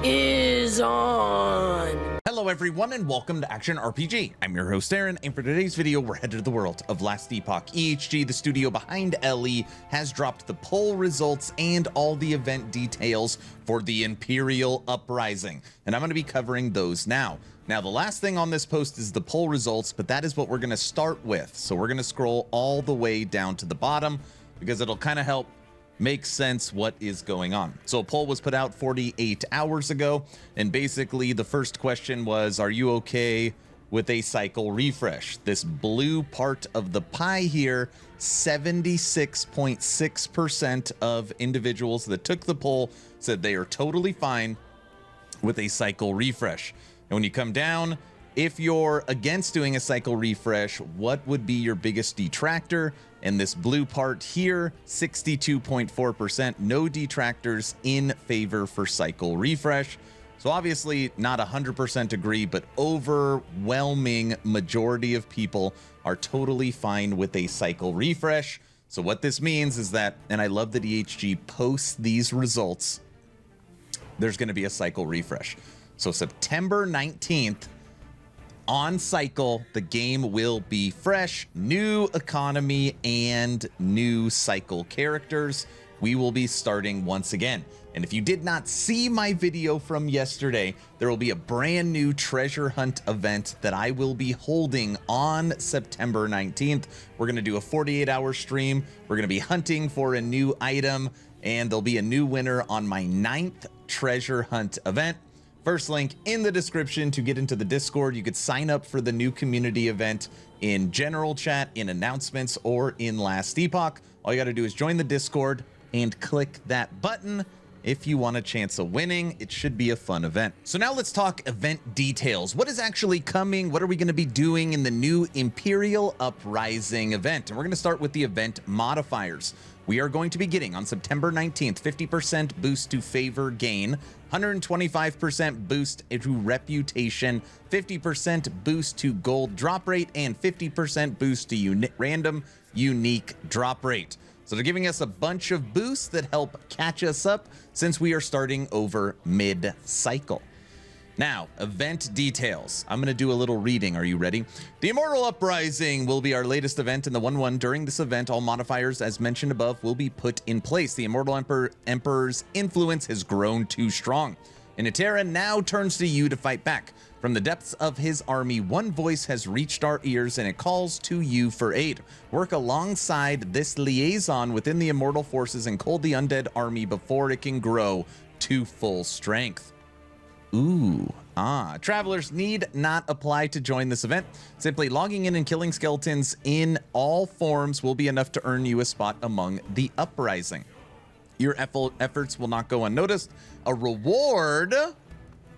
is on. Hello everyone and welcome to Action RPG. I'm your host Aaron, and for today's video we're headed to the world of Last Epoch. EHG, the studio behind LE, has dropped the poll results and all the event details for the Imperial Uprising, and I'm going to be covering those now. Now the last thing on this post is the poll results, but that is what we're going to start with. So we're going to scroll all the way down to the bottom because it'll kind of help make sense what is going on. So a poll was put out 48 hours ago, and basically the first question was, are you okay with a cycle refresh? This blue part of the pie here, 76.6% of individuals that took the poll said they are totally fine with a cycle refresh. And when you come down, if you're against doing a cycle refresh, what would be your biggest detractor? And this blue part here, 62.4%, no detractors in favor for cycle refresh. So obviously not 100% agree, but overwhelming majority of people are totally fine with a cycle refresh. So what this means is that, and I love that EHG posts these results, there's going to be a cycle refresh. So September 19th, on cycle, the game will be fresh, new economy, and new cycle characters. We will be starting once again. And if you did not see my video from yesterday, there will be a brand new treasure hunt event that I will be holding on September 19th. We're going to do a 48-hour stream. We're going to be hunting for a new item, and there'll be a new winner on my 9th treasure hunt event. First link in the description to get into the Discord. You could sign up for the new community event in general chat, in announcements, or in Last Epoch. All you got to do is join the Discord and click that button if you want a chance of winning. It should be a fun event. So now let's talk event details. What is actually coming? What are we going to be doing in the new Imperial Uprising event? And we're going to start with the event modifiers. We are going to be getting on September 19th, 50% boost to favor gain, 125% boost to reputation, 50% boost to gold drop rate, and 50% boost to random unique drop rate. So they're giving us a bunch of boosts that help catch us up since we are starting over mid-cycle. Now, event details. I'm going to do a little reading. Are you ready? The Immortal Uprising will be our latest event in the 1-1. During this event, all modifiers, as mentioned above, will be put in place. The Immortal Emperor's influence has grown too strong. Initera now turns to you to fight back. From the depths of his army, one voice has reached our ears, and it calls to you for aid. Work alongside this liaison within the Immortal forces and cull the undead army before it can grow to full strength. Travelers need not apply to join this event. Simply logging in and killing skeletons in all forms will be enough to earn you a spot among the Uprising. Your efforts will not go unnoticed. A reward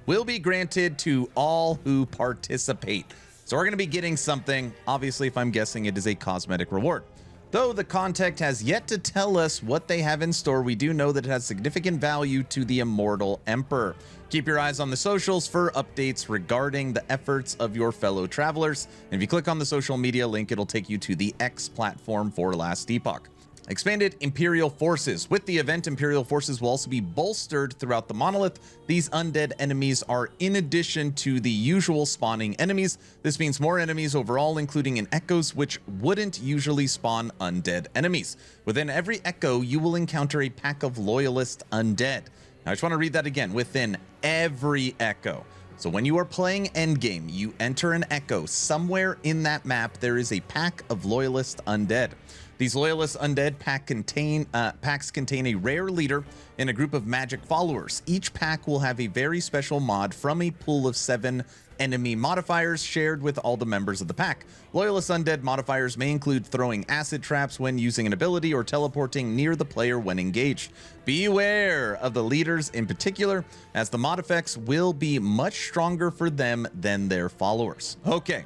will be granted to all who participate. So we're going to be getting something. Obviously, if I'm guessing, it is a cosmetic reward. Though the contact has yet to tell us what they have in store, we do know that it has significant value to the Immortal Emperor. Keep your eyes on the socials for updates regarding the efforts of your fellow travelers. And if you click on the social media link, it'll take you to the X platform for Last Epoch. Expanded Imperial forces. With the event, Imperial forces will also be bolstered throughout the monolith. These undead enemies are in addition to the usual spawning enemies. This means more enemies overall, including in echoes, which wouldn't usually spawn undead enemies. Within every echo, you will encounter a pack of loyalist undead. Now, I just want to read that again. Within every echo. So when you are playing endgame, you enter an echo. Somewhere in that map, there is a pack of loyalist undead. These loyalist undead packs contain a rare leader and a group of magic followers. Each pack will have a very special mod from a pool of 7 enemy modifiers shared with all the members of the pack. Loyalist undead modifiers may include throwing acid traps when using an ability or teleporting near the player when engaged. Beware of the leaders in particular, as the mod effects will be much stronger for them than their followers. Okay.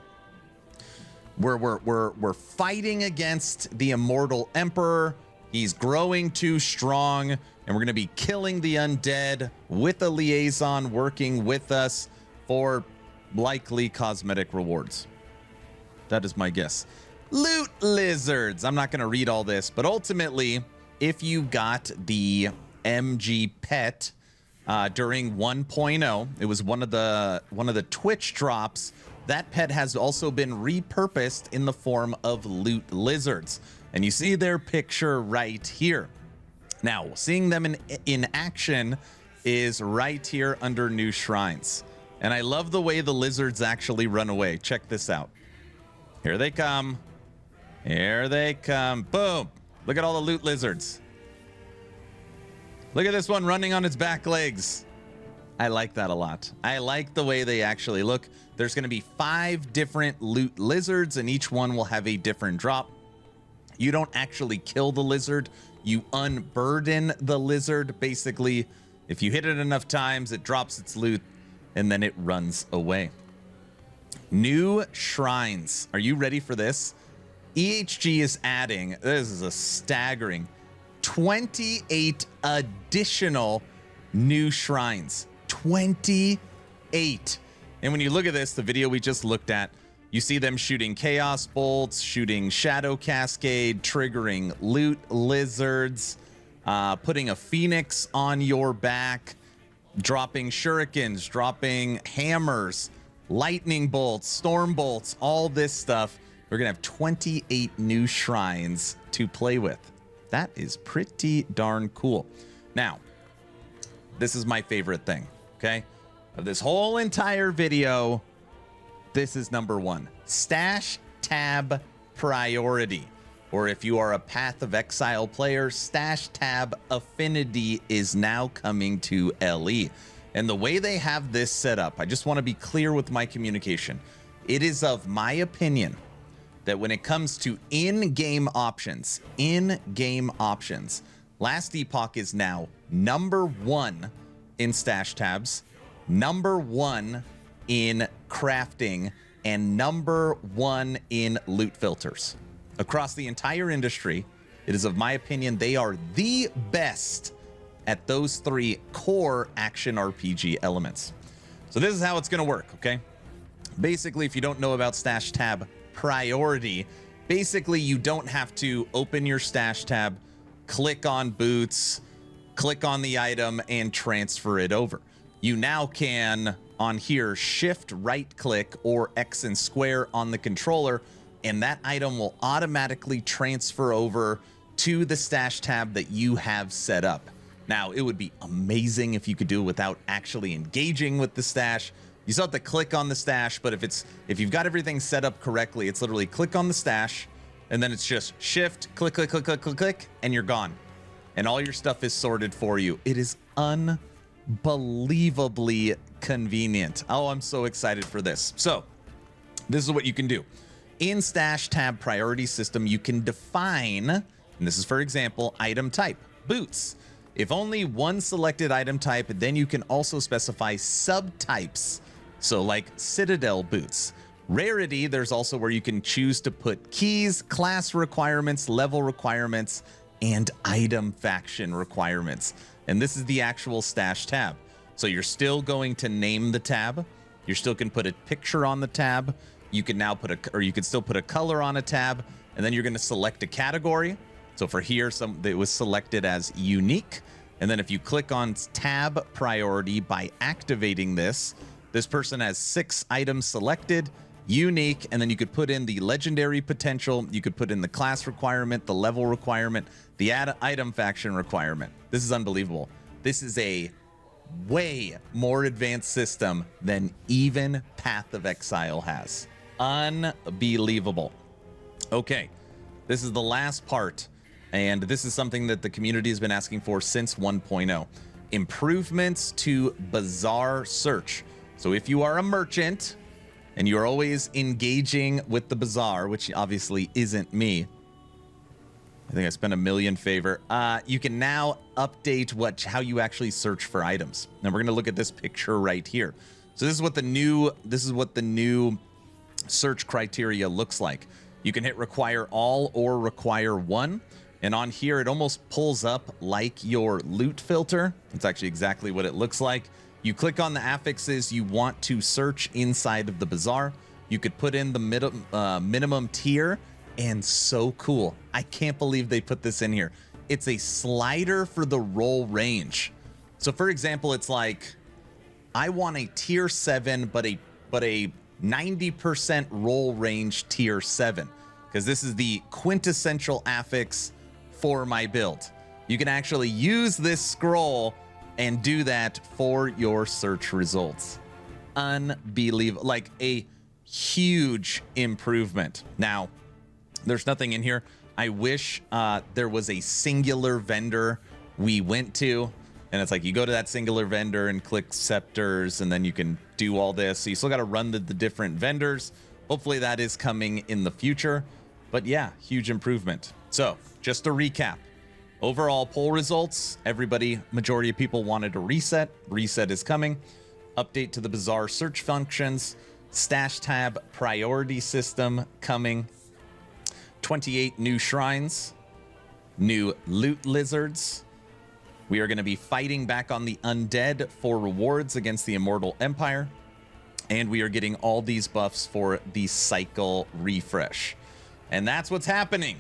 We're fighting against the Immortal Emperor. He's growing too strong, and we're going to be killing the undead with a liaison working with us for likely cosmetic rewards. That is my guess. Loot lizards. I'm not going to read all this, but ultimately, if you got the MG pet, during 1.0. It was one of the Twitch drops. That pet has also been repurposed in the form of loot lizards. And you see their picture right here. Now, seeing them in action is right here under new shrines. And I love the way the lizards actually run away. Check this out. Here they come. Here they come. Boom. Look at all the loot lizards. Look at this one running on its back legs. I like that a lot. I like the way they actually look. There's going to be 5 different loot lizards, and each one will have a different drop. You don't actually kill the lizard. You unburden the lizard. Basically, if you hit it enough times, it drops its loot, and then it runs away. New shrines. Are you ready for this? EHG is adding, this is a staggering, 28 additional new shrines. 28. And when you look at this, the video we just looked at, you see them shooting chaos bolts, shooting shadow cascade, triggering loot lizards, putting a phoenix on your back, dropping shurikens, dropping hammers, lightning bolts, storm bolts, all this stuff. We're going to have 28 new shrines to play with. That is pretty darn cool. Now, this is my favorite thing, okay? Of this whole entire video, this is number 1. Stash tab priority. Or if you are a Path of Exile player, Stash tab affinity is now coming to LE. And the way they have this set up, I just want to be clear with my communication. It is of my opinion that when it comes to in-game options, Last Epoch is now number 1 in stash tabs, number 1 in crafting, and number 1 in loot filters. Across the entire industry, it is of my opinion they are the best at those 3 core action RPG elements. So this is how it's going to work, okay? Basically, if you don't know about stash tab priority, basically you don't have to open your stash tab, click on boots, click on the item, and transfer it over. You now can, on here, shift right click or X and square on the controller, and that item will automatically transfer over to the stash tab that you have set up. Now, it would be amazing if you could do it without actually engaging with the stash. You still have to click on the stash, but if you've got everything set up correctly, it's literally click on the stash, and then it's just shift, click, click, click, click, click, click, and you're gone. And all your stuff is sorted for you. It is unbelievably convenient. Oh, I'm so excited for this. So, this is what you can do. In Stash Tab Priority System, you can define, and this is for example, item type, boots. If only one selected item type, then you can also specify subtypes. So like Citadel boots. Rarity, there's also where you can choose to put keys, class requirements, level requirements, and item faction requirements. And this is the actual stash tab. So you're still going to name the tab. You still can put a picture on the tab. You can now you can still put a color on a tab, and then you're going to select a category. So for here, it was selected as unique. And then if you click on tab priority by activating this person has 6 items selected, unique, and then you could put in the legendary potential, you could put in the class requirement, the level requirement, the item faction requirement. This is unbelievable. This is a way more advanced system than even Path of Exile has. Unbelievable. Okay, this is the last part, and this is something that the community has been asking for since 1.0. Improvements to Bazaar search. So if you are a merchant and you're always engaging with the Bazaar, which obviously isn't me, I think I spent $1 million favor. You can now update how you actually search for items. Now we're going to look at this picture right here. So this is what the new search criteria looks like. You can hit require all or require one. And on here, it almost pulls up like your loot filter. It's actually exactly what it looks like. You click on the affixes you want to search inside of the Bazaar. You could put in the minimum tier, and so cool. I can't believe they put this in here. It's a slider for the roll range. So for example, it's like, I want a tier 7, but a 90% roll range tier 7, because this is the quintessential affix for my build. You can actually use this scroll and do that for your search results. Unbelievable, like a huge improvement. Now, there's nothing in here. I wish there was a singular vendor we went to, and it's like you go to that singular vendor and click scepters, and then you can do all this. So you still got to run the different vendors. Hopefully that is coming in the future. But yeah, huge improvement. So just to recap, overall poll results, majority of people wanted a reset. Reset is coming. Update to the Bazaar search functions. Stash tab priority system coming. 28 new shrines. New loot lizards. We are going to be fighting back on the undead for rewards against the Immortal Empire. And we are getting all these buffs for the cycle refresh. And that's what's happening.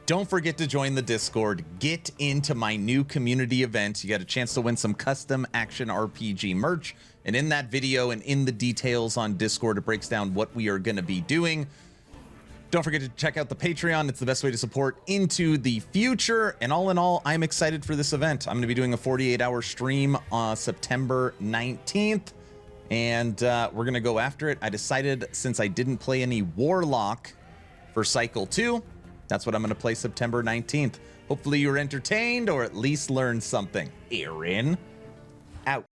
Don't forget to join the Discord. Get into my new community event. You got a chance to win some custom action RPG merch. And in that video and in the details on Discord, it breaks down what we are going to be doing. Don't forget to check out the Patreon. It's the best way to support into the future. And all in all, I'm excited for this event. I'm going to be doing a 48-hour stream on September 19th. And we're going to go after it. I decided, since I didn't play any Warlock for Cycle 2, that's what I'm going to play September 19th. Hopefully you're entertained or at least learned something. Aaron, out.